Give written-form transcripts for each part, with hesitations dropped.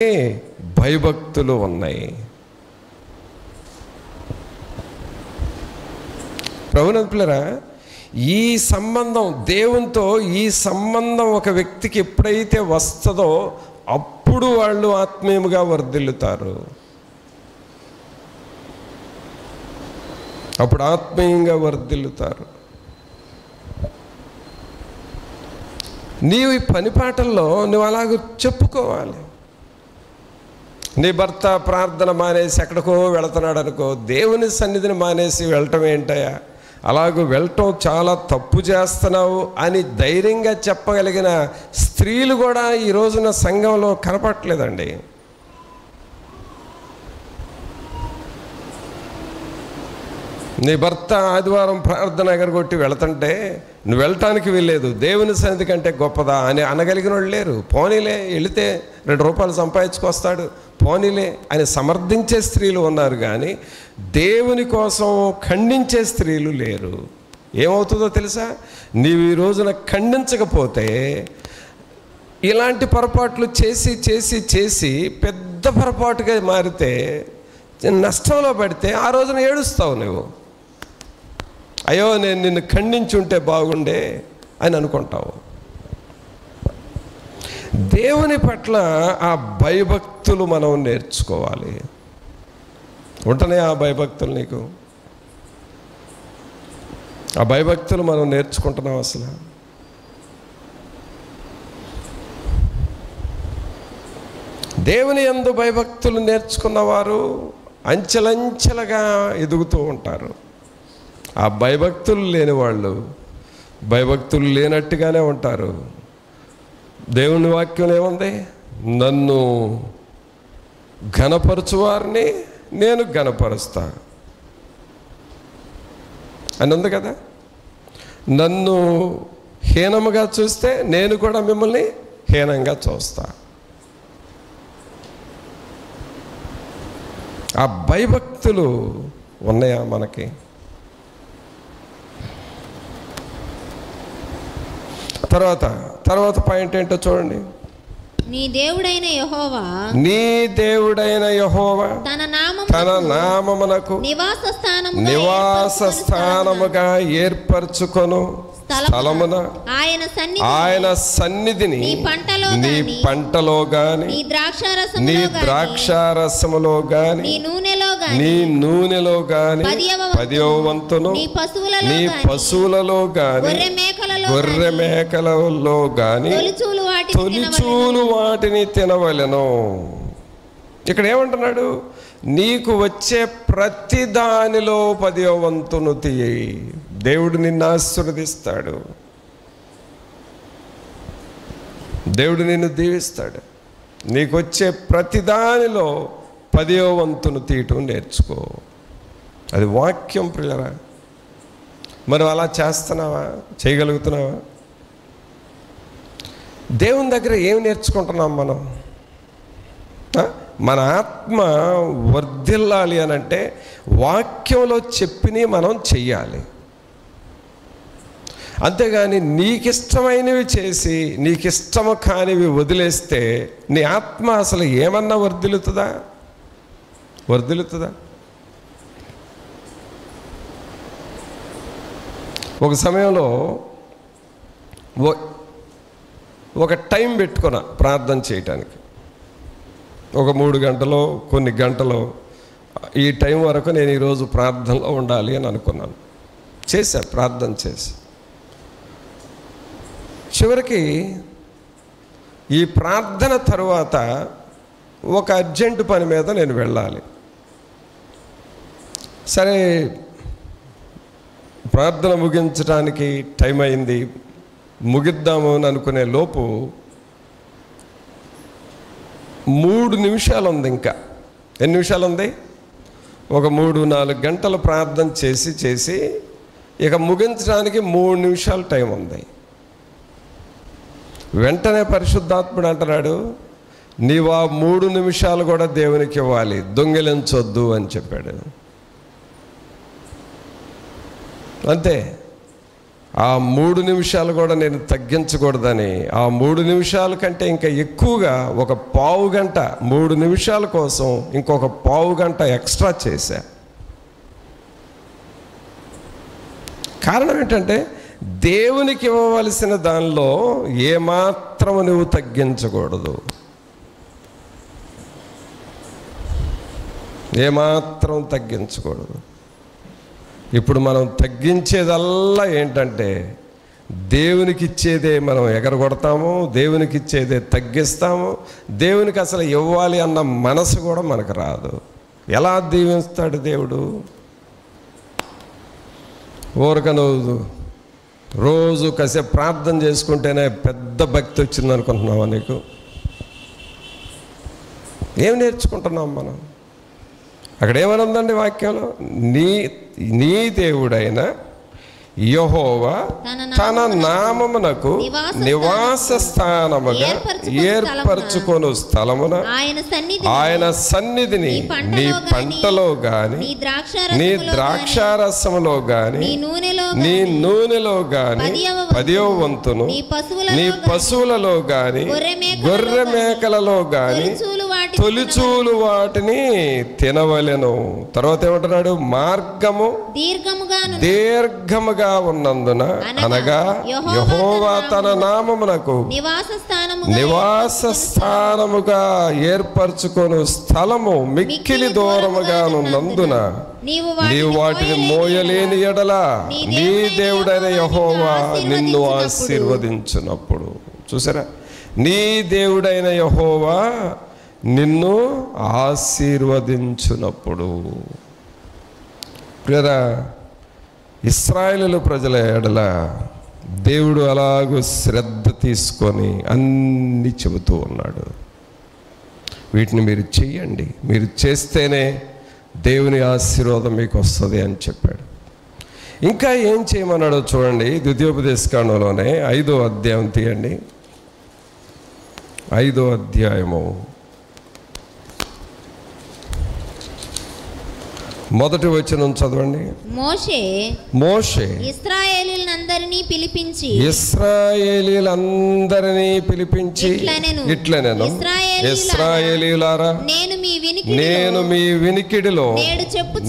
భయభక్తులు ఉన్నాయి. ప్రభునందు పిల్లరా, ఈ సంబంధం దేవునితో, ఈ సంబంధం ఒక వ్యక్తికి ఎప్పుడైతే వస్తుందో అప్పుడు వాళ్ళు ఆత్మీయంగా వర్ధిల్లుతారు. అప్పుడు ఆత్మీయంగా వర్ధిల్లుతారు. నీవు ఈ పని పాటల్లో నువ్వు అలాగ చెప్పుకోవాలి. నీ భర్త ప్రార్థన మానేసి ఎక్కడికో వెళుతున్నాడు అనుకో, దేవుని సన్నిధిని మానేసి వెళ్ళటం ఏంటయ్యా, అలాగూ వెళ్ళటం చాలా తప్పు చేస్తున్నావు అని ధైర్యంగా చెప్పగలిగిన స్త్రీలు కూడా ఈ రోజున సంఘంలో కనపట్లేదండి. నీ భర్త ఆదివారం ప్రార్థన ఎగరగొట్టి వెళుతుంటే నువ్వు వెళ్ళటానికి వెళ్ళలేదు, దేవుని సన్నిధి కంటే గొప్పదా అని అనగలిగిన వాళ్ళు లేరు. పోనీలే, వెళితే 2 రూపాయలు సంపాదించుకొస్తాడు, పోనీలే అని సమర్థించే స్త్రీలు ఉన్నారు, కానీ దేవుని కోసం ఖండించే స్త్రీలు లేరు. ఏమవుతుందో తెలుసా, నీవు ఈ రోజున ఖండించకపోతే ఇలాంటి పొరపాట్లు చేసి చేసి చేసి పెద్ద పొరపాటుగా మారితే, నష్టంలో పడితే ఆ రోజున ఏడుస్తావు నువ్వు. అయ్యో నేను నిన్ను ఖండించుంటే బాగుండే అని అనుకుంటావు. దేవుని పట్ల ఆ భయభక్తులు మనం నేర్చుకోవాలి. ఉంటనే ఆ భయభక్తులు నీకు, ఆ భయభక్తులు మనం నేర్చుకుంటున్నాం. అసలు దేవుని యందు భయభక్తులు నేర్చుకున్నవారు అంచెలంచెలుగా ఎదుగుతూ ఉంటారు. ఆ భయభక్తులు లేని వాళ్ళు భయభక్తులు లేనట్టుగానే ఉంటారు. దేవుని వాక్యం ఏముంది, నన్ను ఘనపరచువారిని నేను ఘనపరుస్తా అని ఉంది కదా. నన్ను హీనముగా చూస్తే నేను కూడా మిమ్మల్ని హీనంగా చూస్తా. ఆ భయభక్తులు ఉన్నాయా మనకి? తర్వాత పాయింట్ ఏంటో చూడండి. నీ దేవుడైన యెహోవా తన నామమునకు నివాస స్థానముగా ఏర్పరచుకొను స్థలమున ఆయన సన్నిధిని నీ పంటలో గాని నీ ద్రాక్షారసములో గాని నీ నూనెలో గాని 10వ వంతును నీ పశువులలో గాని గొర్రె మేకలలో గాని తొలిచూలు వాటిని తినవలెను. ఇక్కడ ఏమంటున్నాడు, నీకు వచ్చే ప్రతి దానిలో 10వ వంతును తీయి. దేవుడు నిన్ను ఆశీర్వదిస్తాడు, దేవుడు నిన్ను దీవిస్తాడు. నీకు వచ్చే ప్రతి దానిలో 10వ వంతును తీయటం నేర్చుకో. అది వాక్యం ప్రియులరా. మనం అలా చేస్తున్నావా, చేయగలుగుతున్నావా? దేవుని దగ్గర ఏమి నేర్చుకుంటున్నాం మనం? మన ఆత్మ వర్ధిల్లాలి అనంటే వాక్యంలో చెప్పిని మనం చెయ్యాలి. అంతేగాని నీకిష్టమైనవి చేసి నీకిష్టము కానివి వదిలేస్తే నీ ఆత్మ అసలు ఏమన్నా వర్ధిల్లుతుందా? ఒక సమయంలో ఒక టైం పెట్టుకున్నా ప్రార్థన చేయటానికి. ఒక 3 గంటలో కొన్ని గంటలో ఈ టైం వరకు నేను ఈరోజు ప్రార్థనలో ఉండాలి అని అనుకున్నాను. ప్రార్థన చేసి చివరికి ఈ ప్రార్థన తరువాత ఒక అర్జెంటు పని మీద నేను వెళ్ళాలి. సరే, ప్రార్థన ముగించడానికి టైం అయింది, ముగిద్దాము అని అనుకునే లోపు 3 నిమిషాలు ఉంది. ఇంకా ఎన్ని నిమిషాలు ఉంది? ఒక 3-4 గంటలు ప్రార్థన చేసి ఇక ముగించడానికి 3 నిమిషాలు టైం ఉంది. వెంటనే పరిశుద్ధాత్ముడు అంటున్నాడు, నీవు ఆ 3 నిమిషాలు కూడా దేవునికి ఇవ్వాలి, దొంగిలించొద్దు అని చెప్పాడు. అంతే. ఆ 3 నిమిషాలు కూడా నేను తగ్గించకూడదని ఆ 3 నిమిషాల కంటే ఇంకా ఎక్కువగా ఒక పావు గంట 3 నిమిషాల కోసం ఇంకొక పావు గంట ఎక్స్ట్రా చేశా. కారణం ఏంటంటే దేవునికి ఇవ్వవలసిన దానిలో ఏమాత్రము నువ్వు తగ్గించకూడదు, ఏమాత్రం తగ్గించకూడదు. ఇప్పుడు మనం తగ్గించేదల్లా ఏంటంటే దేవునికి ఇచ్చేదే మనం ఎగరగొడతాము, దేవునికి ఇచ్చేదే తగ్గిస్తాము. దేవునికి అసలు ఇవ్వాలి అన్న మనసు కూడా మనకు రాదు. ఎలా దీవిస్తాడు దేవుడు? ఊరక నువ్వు రోజు కాసేపు ప్రార్థన చేసుకుంటేనే పెద్ద భక్తి వచ్చింది అనుకుంటున్నావా? నీకు ఏం నేర్చుకుంటున్నాం మనం? అక్కడ ఏమని ఉందండి వాక్యంలో? నీ దేవుడైన యెహోవా తన నామమునకు నివాస స్థానముగా ఏర్పరచుకొను స్థలమున ఆయన సన్నిధిని నీ పంటలో గాని నీ ద్రాక్షారసములో గాని నీ నూనెలో గాని 10వ వంతును నీ పశువులలో గాని గొర్రె మేకలలో గాని తొలిచూలు వాటిని తినవలెను. తర్వాత ఏమంటున్నాడు? మార్గము దీర్ఘముగా ఉన్నందున, అనగా యెహోవా తన నామమునకు నివాస స్థానముగా ఏర్పరచుకొను స్థలము మిక్కిలి దూరముగా ఉన్నందున నీవు వాటిని మోయలేని ఎడల నీ దేవుడైన యెహోవా నిన్ను ఆశీర్వదించునప్పుడు. చూసారా? నీ దేవుడైన యెహోవా నిన్ను ఆశీర్వదించునప్పుడు. ప్రియరా, ఇశ్రాయేలు ప్రజల ఎడల దేవుడు అలాగూ శ్రద్ధ తీసుకొని అన్నీ చెబుతూ ఉన్నాడు. వీటిని మీరు చెయ్యండి, మీరు చేస్తేనే దేవుని ఆశీర్వాదం మీకు వస్తుంది అని చెప్పాడు. ఇంకా ఏం చేయమన్నాడో చూడండి. ద్వితీయోపదేశకాండంలోనే 5వ అధ్యాయం తీయండి. 5వ అధ్యాయము 1వ వచనం చదవండి. మోషే ఇశ్రాయేలీయులందరినీ పిలిపించి ఇట్లనెను, ఇశ్రాయేలీయులారా, నేను మీ వినికిడిలో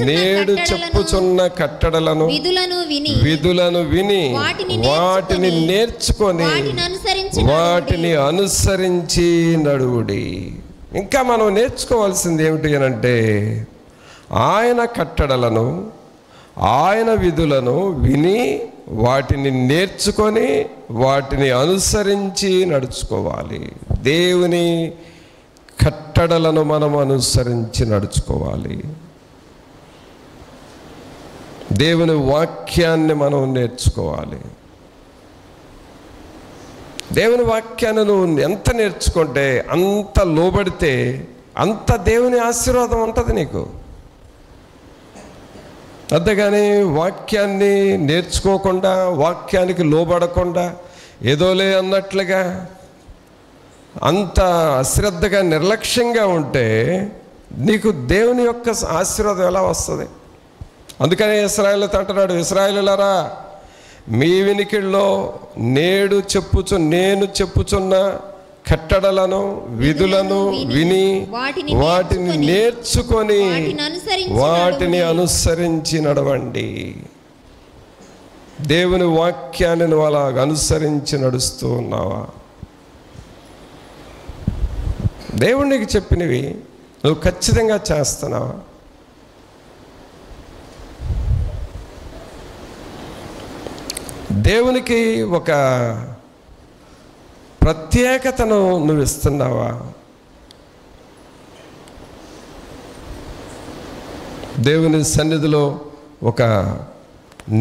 నేడు చెప్పుచున్న కట్టడలను విధులను విని వాటిని నేర్చుకొని వాటిని అనుసరించి నడువుడి. ఇంకా మనం నేర్చుకోవాల్సింది ఏమిటి అనంటే, ఆయన కట్టడలను ఆయన విధులను విని వాటిని నేర్చుకొని వాటిని అనుసరించి నడుచుకోవాలి. దేవుని కట్టడలను మనం అనుసరించి నడుచుకోవాలి. దేవుని వాక్యాన్ని మనం నేర్చుకోవాలి. దేవుని వాక్యాన్ని నువ్వు ఎంత నేర్చుకుంటే, అంత లోబడితే అంత దేవుని ఆశీర్వాదం ఉంటుంది నీకు. అంతేగాని వాక్యాన్ని నేర్చుకోకుండా, వాక్యానికి లోబడకుండా, ఏదోలే అన్నట్లుగా అంత అశ్రద్ధగా నిర్లక్ష్యంగా ఉంటే నీకు దేవుని యొక్క ఆశీర్వాదం ఎలా వస్తుంది? అందుకనే ఇశ్రాయేలుతో అంటున్నాడు, ఇశ్రాయేలులారా, మీ వినికిడిలో నేను చెప్పుచున్న కట్టడలను విధులను విని వాటిని నేర్చుకొని వాటిని అనుసరించి నడవండి. దేవుని వాక్యాన్ని నువ్వు అలా అనుసరించి నడుస్తూ ఉన్నావా? దేవునికి చెప్పినవి నువ్వు ఖచ్చితంగా చేస్తున్నావా? దేవునికి ఒక ప్రత్యేకతను నువ్వు ఇస్తున్నావా? దేవుని సన్నిధిలో ఒక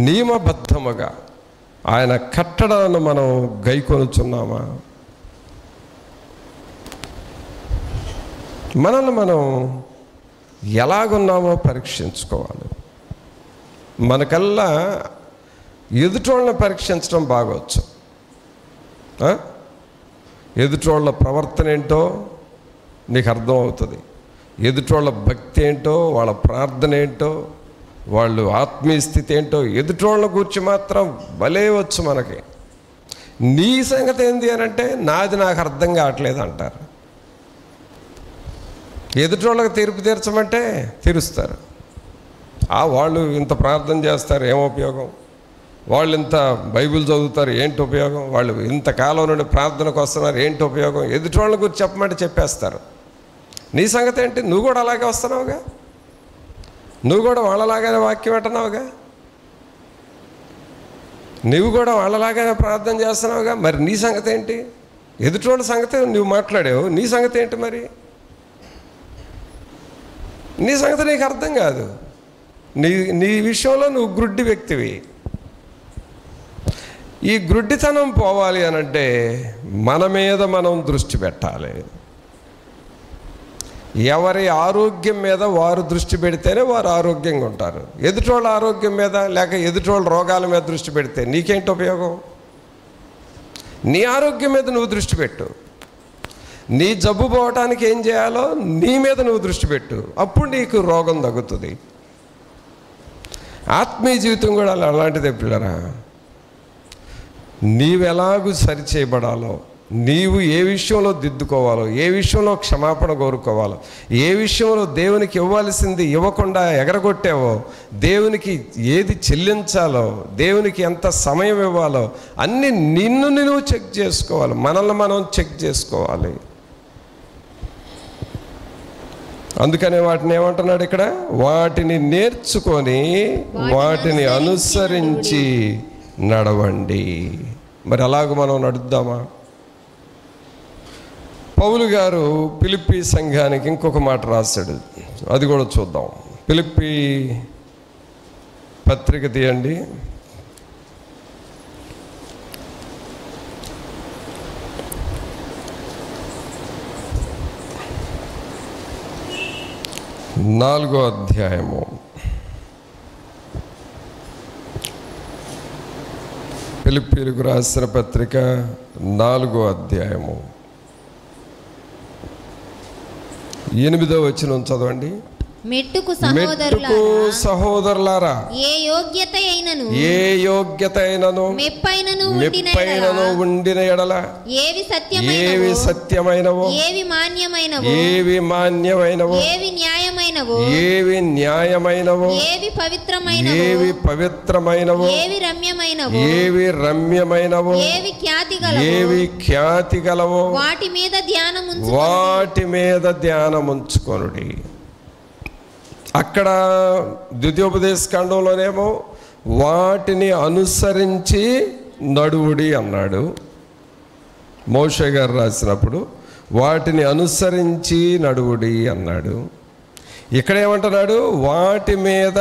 నియమబద్ధముగా ఆయన కట్టడలను మనం గైకొనుచున్నామా? మనల్ని మనం ఎలాగున్నామో పరీక్షించుకోవాలి. మనకల్లా ఎదుటోళ్ళని పరీక్షించడం బాగొచ్చు. ఎదుటోళ్ళ ప్రవర్తన ఏంటో నీకు అర్థమవుతుంది. ఎదుటోళ్ళ భక్తి ఏంటో, వాళ్ళ ప్రార్థన ఏంటో, వాళ్ళు ఆత్మీయ స్థితి ఏంటో ఎదుటోళ్ళ గురించి మాత్రం భలే వచ్చు మనకి. నీ సంగతి ఏంది అని అంటే నాది నాకు అర్థం కావట్లేదు అంటారు. ఎదుటోళ్ళకి తీర్పు తీర్చమంటే తీరుస్తారు. వాళ్ళు ఇంత ప్రార్థన చేస్తారు, ఏం ఉపయోగం? వాళ్ళు ఇంత బైబిల్ చదువుతారు, ఏంటి ఉపయోగం? వాళ్ళు ఇంతకాలం నుండి ప్రార్థనకు వస్తున్నారు, ఏంటి ఉపయోగం? ఎదుటోళ్ళ గురించి చెప్పమంటే చెప్పేస్తారు. నీ సంగతి ఏంటి? నువ్వు కూడా అలాగే వస్తున్నావుగా, నువ్వు కూడా వాళ్ళలాగానే వాక్యం అంటున్నావుగా, నువ్వు కూడా వాళ్ళలాగానే ప్రార్థన చేస్తున్నావుగా, మరి నీ సంగతి ఏంటి? ఎదుటోళ్ళ సంగతి నువ్వు మాట్లాడావు, నీ సంగతి ఏంటి? మరి నీ సంగతి నీకు అర్థం కాదు. నీ విషయంలో నువ్వు గ్రుడ్డి వ్యక్తివి. ఈ గ్రుడ్డితనం పోవాలి అనంటే మన మీద మనం దృష్టి పెట్టాలి. ఎవరి ఆరోగ్యం మీద వారు దృష్టి పెడితేనే వారు ఆరోగ్యంగా ఉంటారు. ఎదుటోళ్ళ ఆరోగ్యం మీద లేక ఎదుటోళ్ళ రోగాల మీద దృష్టి పెడితే నీకేంటి ఉపయోగం? నీ ఆరోగ్యం మీద నువ్వు దృష్టి పెట్టు. నీ జబ్బు పోవటానికి ఏం చేయాలో నీ మీద నువ్వు దృష్టి పెట్టు, అప్పుడు నీకు రోగం తగ్గుతుంది. ఆత్మీయ జీవితం కూడా అలాంటిదే పిల్లరా. నీవెలాగూ సరిచేయబడాలో, నీవు ఏ విషయంలో దిద్దుకోవాలో, ఏ విషయంలో క్షమాపణ కోరుకోవాలో, ఏ విషయంలో దేవునికి ఇవ్వాల్సింది ఇవ్వకుండా ఎగరగొట్టావో, దేవునికి ఏది చెల్లించాలో, దేవునికి ఎంత సమయం ఇవ్వాలో అన్నీ నిన్ను నువ్వు చెక్ చేసుకోవాలి. మనల్ని మనం చెక్ చేసుకోవాలి. అందుకనే వాటిని ఏమంటున్నాడు ఇక్కడ? వాటిని నేర్చుకొని వాటిని అనుసరించి నడవండి. మరి అలాగ మనం నడుద్దామా? పౌలు గారు ఫిలిప్పీ సంఘానికి ఇంకొక మాట రాశాడు, అది కూడా చూద్దాం. ఫిలిప్పీ పత్రిక తీయండి. నాలుగో అధ్యాయము. ఫిలిప్పీలకు రాసిన పత్రిక 4వ అధ్యాయము 8వ వచనం చదవండి. మెట్టుకు సహోదరులారా, ఏ యోగ్యత అయినను మెప్పైనను ఉండిన ఎడల ఏవి సత్యమైనవో, ఏవి మాన్యమైనవో, ఏవి న్యాయమైనవో, ఏవి పవిత్రమైనవో, ఏవి రమ్యమైనవో, ఏవి ఖ్యాతి గలవో వాటి మీద ధ్యానముంచుకొనుడి. అక్కడ ద్వితీయోపదేశ ఖండంలోనేమో వాటిని అనుసరించి నడువుడి అన్నాడు. మోషే గారు రాసినప్పుడు వాటిని అనుసరించి నడువుడి అన్నాడు. ఇక్కడ ఏమంటున్నాడు? వాటి మీద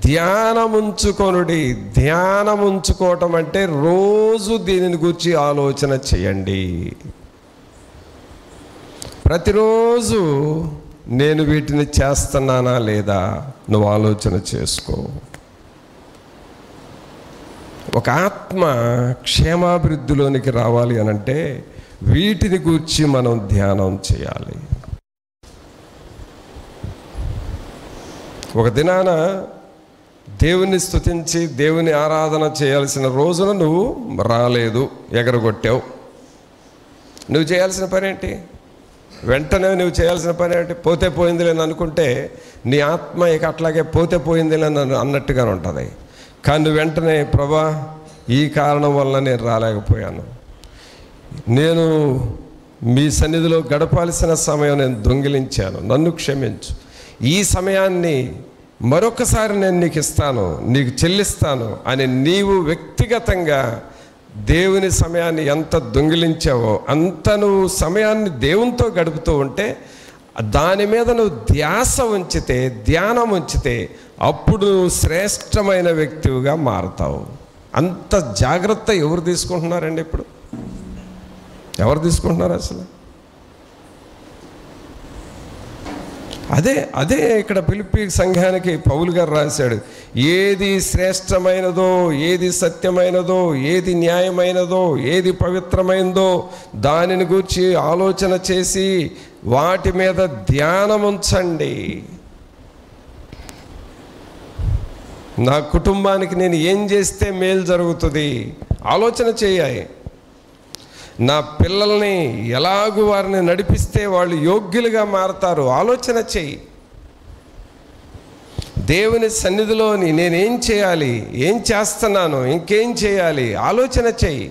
ధ్యానముంచుకొనుడి. ధ్యానముంచుకోవటం అంటే రోజు దీనిని గురించి ఆలోచన చేయండి. ప్రతిరోజు నేను వీటిని చేస్తున్నానా లేదా నువ్వు ఆలోచన చేసుకో. ఒక ఆత్మ క్షేమాభివృద్ధిలోనికి రావాలి అనంటే వీటిని గూర్చి మనం ధ్యానం చేయాలి. ఒక దినాన దేవుని స్తుతించి దేవుని ఆరాధన చేయాల్సిన రోజున నువ్వు రాలేదు, ఎగరగొట్టావు. నువ్వు చేయాల్సిన పని ఏంటి? వెంటనే నువ్వు చేయాల్సిన పని ఏంటి? పోతే పోయిందిలేని అనుకుంటే నీ ఆత్మ ఇక అట్లాగే పోతే పోయిందిలేని అన్నట్టుగానే ఉంటుంది. కానీ నువ్వు వెంటనే, ప్రభా ఈ కారణం వల్ల నేను రాలేకపోయాను, నేను మీ సన్నిధిలో గడపాల్సిన సమయం నేను దొంగిలించాను, నన్ను క్షమించు, ఈ సమయాన్ని మరొకసారి నేను నీకు ఇస్తాను, నీకు చెల్లిస్తాను అని నీవు వ్యక్తిగతంగా దేవుని సమయాన్ని ఎంత దొంగిలించావో అంత నువ్వు సమయాన్ని దేవునితో గడుపుతూ ఉంటే, దాని మీద నువ్వు ధ్యాస ఉంచితే, ధ్యానం ఉంచితే, అప్పుడు నువ్వు శ్రేష్టమైన వ్యక్తిగా మారుతావు. అంత జాగ్రత్త ఎవరు తీసుకుంటున్నారండి? ఇప్పుడు ఎవరు తీసుకుంటున్నారు అసలు? అదే ఇక్కడ ఫిలిప్పీ సంఘానికి పౌలు గారు రాశాడు. ఏది శ్రేష్టమైనదో, ఏది సత్యమైనదో, ఏది న్యాయమైనదో, ఏది పవిత్రమైనదో దానిని గురించి ఆలోచన చేసి వాటి మీద ధ్యానం ఉంచండి. నా కుటుంబానికి నేను ఏం చేస్తే మేలు జరుగుతుంది ఆలోచన చేయాలి. నా పిల్లల్ని ఎలాగూ వారిని నడిపిస్తే వాళ్ళు యోగ్యులుగా మారతారు ఆలోచన చెయ్యి. దేవుని సన్నిధిలోని నేనేం చేయాలి, ఏం చేస్తున్నాను, ఇంకేం చేయాలి ఆలోచన చెయ్యి.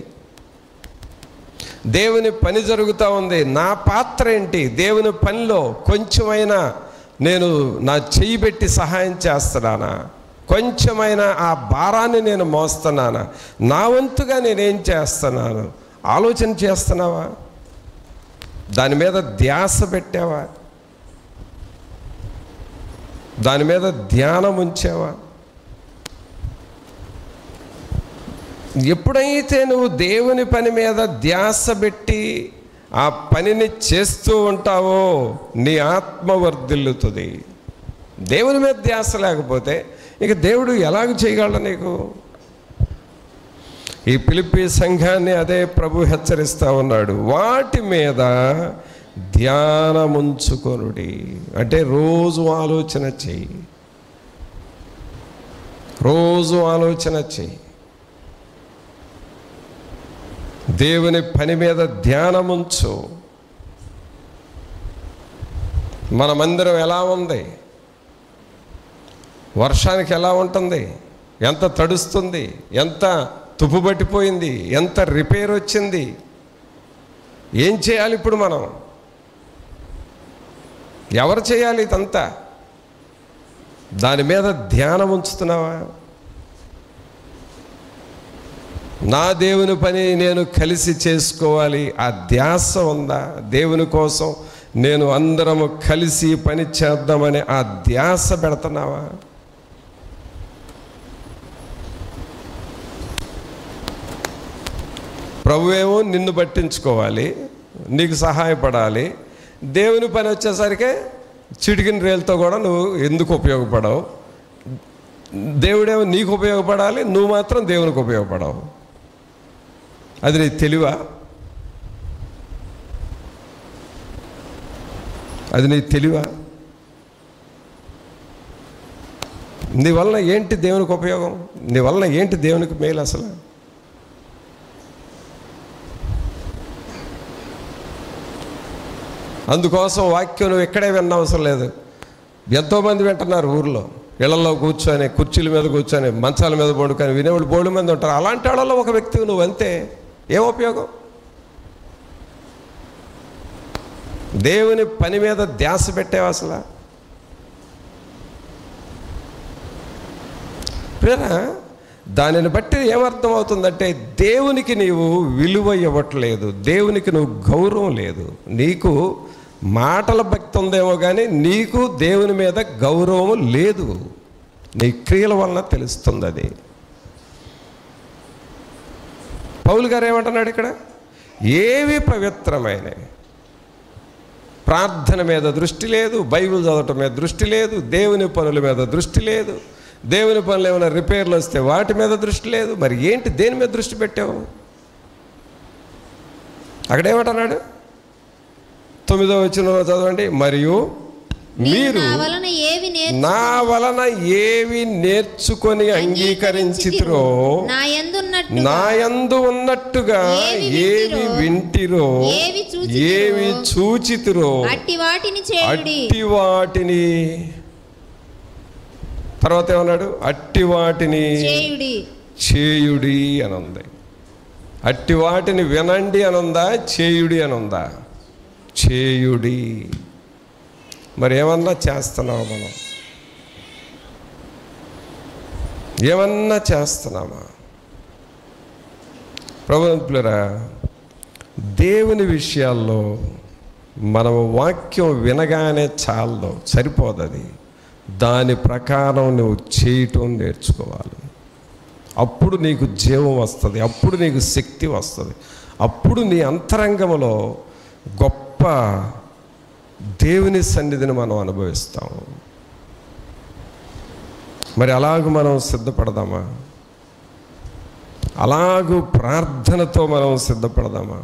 దేవుని పని జరుగుతూ ఉంది, నా పాత్ర ఏంటి, దేవుని పనిలో కొంచెమైనా నేను నా చెయ్యి పెట్టి సహాయం చేస్తున్నానా, కొంచెమైనా ఆ భారాన్ని నేను మోస్తున్నానా, నా వంతుగా నేనేం చేస్తున్నాను ఆలోచన చేస్తున్నావా? దాని మీద ధ్యాస పెట్టావా? దాని మీద ధ్యానం ఉంచావా? ఎప్పుడైతే నువ్వు దేవుని పని మీద ధ్యాస పెట్టి ఆ పనిని చేస్తూ ఉంటావో నీ ఆత్మ వర్ధిల్లుతుంది. దేవుని మీద ధ్యాస లేకపోతే ఇక దేవుడు ఎలాగ చేయగలడు నీకు? ఈ ఫిలిప్పీ సంఘాన్ని అదే ప్రభు హెచ్చరిస్తూ ఉన్నాడు. వాటి మీద ధ్యానముంచుకొనుడి అంటే రోజు ఆలోచన చెయ్యి, రోజు ఆలోచన చెయ్యి. దేవుని పని మీద ధ్యానముంచు. మన మందిరం ఎలా ఉంది, వర్షానికి ఎలా ఉంటుంది, ఎంత తడుస్తుంది, ఎంత తుప్పు పట్టిపోయింది, ఎంత రిపేర్ వచ్చింది, ఏం చేయాలి ఇప్పుడు మనం? ఎవరు చేయాలి ఇదంతా? దాని మీద ధ్యానం ఉంచుతున్నావా? నా దేవుని పని నేను కలిసి చేసుకోవాలి ఆ ధ్యాస ఉందా? దేవుని కోసం నేను అందరము కలిసి పని చేద్దామని ఆ ధ్యాస పెడుతున్నావా? ప్రభువేమో నిన్ను పట్టించుకోవాలి, నీకు సహాయపడాలి. దేవుని పని వచ్చేసరికి చిటికిన రేలుతో కూడా నువ్వు ఎందుకు ఉపయోగపడవు? దేవుడేమో నీకు ఉపయోగపడాలి, నువ్వు మాత్రం దేవునికి ఉపయోగపడవు. అది నీ తెలివా? అది నీ తెలివా? నీ వలన ఏంటి దేవునికి ఉపయోగం? నీ వలన ఏంటి దేవునికి మేలు? అసలు అందుకోసం వాక్యం నువ్వు ఎక్కడే వినవసరం లేదు. ఎంతోమంది వింటున్నారు ఊర్లో, ఇళ్లలో కూర్చొని, కుర్చీల మీద కూర్చొని, మంచాల మీద పడుకొని వినేవాళ్ళు బోడు మంది ఉంటారు. అలాంటి వాళ్ళలో ఒక వ్యక్తివి నువ్వు అంతే. ఏం ఉపయోగం? దేవుని పని మీద ధ్యాస పెట్టేవా అసలు? ప్రేరా, దానిని బట్టి ఏమర్థం అవుతుందంటే దేవునికి నీవు విలువ ఇవ్వట్లేదు, దేవునికి నువ్వు గౌరవం లేదు. నీకు మాటల భక్తి ఉందేమో కానీ నీకు దేవుని మీద గౌరవం లేదు. నీ క్రియల వలన తెలుస్తుంది అది. పౌలు గారు ఏమంటున్నాడు ఇక్కడ? ఏవి పవిత్రమైనవి, ప్రార్థన మీద దృష్టి లేదు, బైబిల్ చదవటం మీద దృష్టి లేదు, దేవుని పనుల మీద దృష్టి లేదు, దేవుని పనులు ఏమైనా రిపేర్లు వస్తే వాటి మీద దృష్టి లేదు. మరి ఏంటి, దేని మీద దృష్టి పెట్టావు? అక్కడేమంటున్నాడు? 9వ వచనంలో చదవండి. మరియు మీరు నా వలన ఏవి నేర్చుకొని అంగీకరించితిరో, నా యందు ఉన్నట్టుగా ఏవి వింటిరో, ఏవి చూచితిరో అట్టి వాటిని, తర్వాత ఏమన్నాడు? అట్టి వాటిని చేయుడి అని ఉంది. అట్టి వాటిని వినండి అని ఉందా, చేయుడి అని ఉందా? చేయుడి. మరి ఏమన్నా చేస్తున్నావా మనం? ఏమన్నా చేస్తున్నామా? ప్రభువులారా, దేవుని విషయాల్లో మనం వాక్యం వినగానే చాలదు, సరిపోదు. అది దాని ప్రకారం నువ్వు చేయటం నేర్చుకోవాలి. అప్పుడు నీకు జీవం వస్తుంది, అప్పుడు నీకు శక్తి వస్తుంది, అప్పుడు నీ అంతరంగంలో గొప్ప దేవుని సన్నిధిని మనం అనుభవిస్తాం. మరి అలాగూ మనం సిద్ధపడదామా? అలాగూ ప్రార్థనతో మనం సిద్ధపడదామా?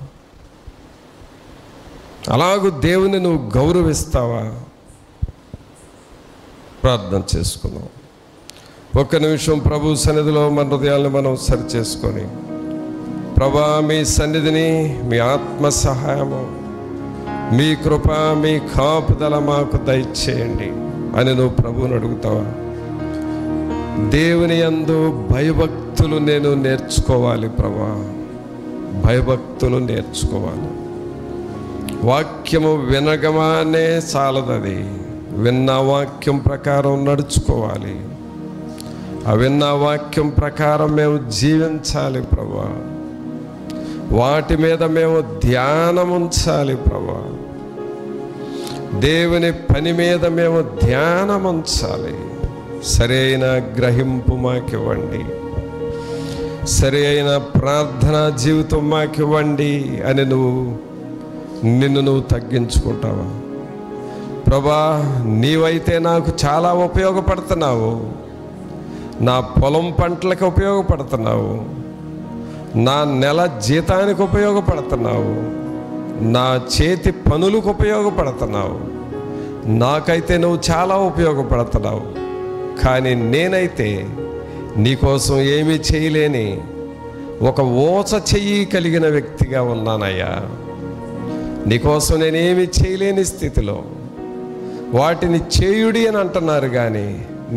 అలాగూ దేవుని నువ్వు గౌరవిస్తావా? ప్రార్థన చేసుకుందాం. ఒక్క నిమిషం ప్రభు సన్నిధిలో మన హృదయాలను మనం సరి చేసుకొని, ప్రభా మీ సన్నిధిని, మీ ఆత్మ సహాయము, మీ కృప, మీ కాపుదల మాకు దయచేయండి అని నువ్వు ప్రభువుని అడుగుతావా? దేవుని యందు భయభక్తులు నేను నేర్చుకోవాలి ప్రభా, భయభక్తులు నేర్చుకోవాలి. వాక్యము వినగమానే చాలదది, విన్న వాక్యం ప్రకారం నడుచుకోవాలి. ఆ విన్న వాక్యం ప్రకారం మేము జీవించాలి ప్రభా. వాటి మీద మేము ధ్యానం ఉంచాలి ప్రభా. దేవుని పని మీద మేము ధ్యానం ఉంచాలి. సరైన గ్రహింపు మాకివ్వండి, సరైన ప్రార్థనా జీవితం మాకివ్వండి అని నిన్ను నువ్వు తగ్గించుకుంటావా? ప్రభా, నీవైతే నాకు చాలా ఉపయోగపడుతున్నావు. నా పొలం పంటలకు ఉపయోగపడుతున్నావు, నా నెల జీతానికి ఉపయోగపడుతున్నావు, నా చేతి పనులకు ఉపయోగపడుతున్నావు. నాకైతే నువ్వు చాలా ఉపయోగపడుతున్నావు. కానీ నేనైతే నీకోసం ఏమీ చేయలేని ఒక ఓచ చెయ్యి కలిగిన వ్యక్తిగా ఉన్నానయ్యా. నీకోసం నేనేమి చేయలేని స్థితిలో, వాటిని చేయుడి అని అంటున్నారు కానీ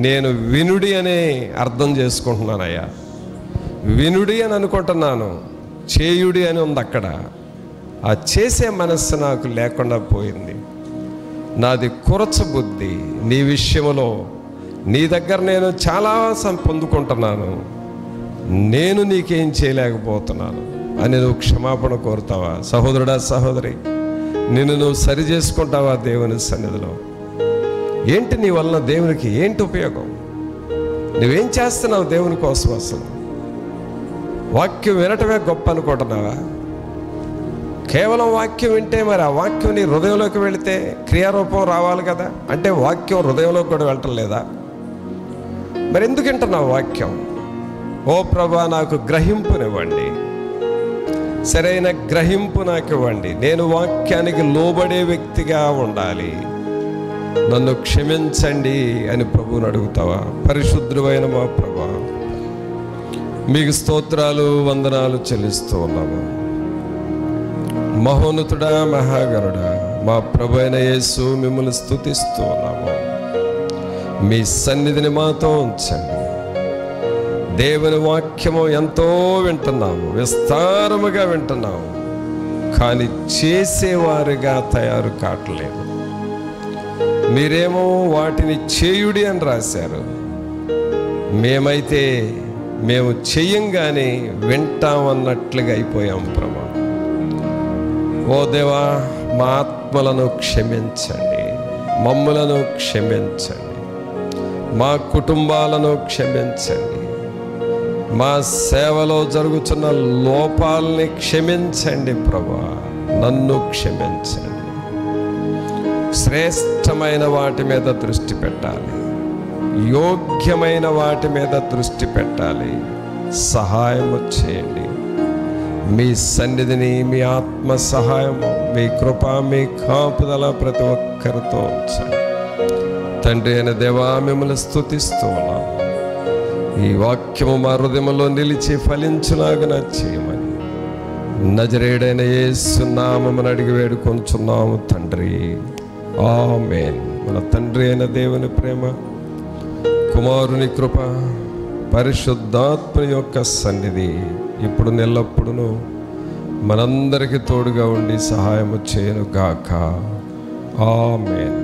నేను వినుడి అనే అర్థం చేసుకుంటున్నానయ్యా. వినుడి అని అనుకుంటున్నాను, చేయుడి అని ఉంది అక్కడ. ఆ చేసే మనస్సు నాకు లేకుండా పోయింది. నాది కురచ బుద్ధి. నీ విషయంలో నీ దగ్గర నేను చాలా పొందుకుంటున్నాను, నేను నీకేం చేయలేకపోతున్నాను అని నువ్వు క్షమాపణ కోరుతావా? సహోదరుడా, సహోదరి, నిన్ను నువ్వు సరి చేసుకుంటావా దేవుని సన్నిధిలో? ఏంటి నీ వలన దేవునికి ఏంటి ఉపయోగం? నువ్వేం చేస్తున్నావు దేవుని కోసం? అసలు వాక్యం వినటమే గొప్ప అనుకుంటున్నావా? కేవలం వాక్యం వింటే మరి ఆ వాక్యం నీ హృదయంలోకి వెళితే క్రియారూపం రావాలి కదా. అంటే వాక్యం హృదయంలోకి కూడా వెళ్ళటం లేదా? మరి ఎందుకు వింటున్నావు వాక్యం? ఓ ప్రభా, నాకు గ్రహింపునివ్వండి, సరైన గ్రహింపు నాకు ఇవ్వండి. నేను వాక్యానికి లోబడే వ్యక్తిగా ఉండాలి. నన్ను క్షమించండి అని ప్రభువుని అడుగుతావా? పరిశుద్ధుడైన మా ప్రభా, మీకు స్తోత్రాలు, వందనాలు చెల్లిస్తూ ఉన్నాము. మహోన్నతుడా, మహాగణుడా, మా ప్రభు అయిన యేసు, మిమ్మల్ని స్తుతిస్తూ ఉన్నాము. మీ సన్నిధిని మాతో ఉంచండి. దేవుని వాక్యము ఎంతో వింటున్నాము, విస్తారముగా వింటున్నాము, కానీ చేసేవారుగా తయారు కావట్లేదు. మీరేమో వాటిని చేయుడి అని రాశారు, మేమైతే మేము చెయ్యంగానే వింటామన్నట్లుగా అయిపోయాం ప్రభా. ఓ దేవా, మా ఆత్మలను క్షమించండి, మమ్ములను క్షమించండి, మా కుటుంబాలను క్షమించండి, మా సేవలో జరుగుతున్న లోపాలని క్షమించండి ప్రభా. నన్ను క్షమించండి. శ్రేష్టమైన వాటి మీద దృష్టి పెట్టాలి, యోగ్యమైన వాటి మీద దృష్టి పెట్టాలి. సహాయము చేయండి. మీ సన్నిధిని, మీ ఆత్మ సహాయము, మీ కృప, మీ కాపుదల ప్రతి ఒక్కరితో ఉంచండి. తండ్రి అయిన దేవా, మిమ్మల్ని స్తుతిస్తూ ఉన్నాము. ఈ వాక్యము మా హృదయంలో నిలిచి ఫలించులాగా చేయమని నజరేయుడైన యేసు నామమున అడిగి వేడుకొంచున్నాము తండ్రి. ఆమేన్. మన తండ్రి అయిన దేవుని ప్రేమ, కుమారుని కృప, పరిశుద్ధాత్మ యొక్క సన్నిధి ఇప్పుడు ఎల్లప్పుడూ మనందరికీ తోడుగా ఉండి సహాయము చేయను గాక. ఆమేన్.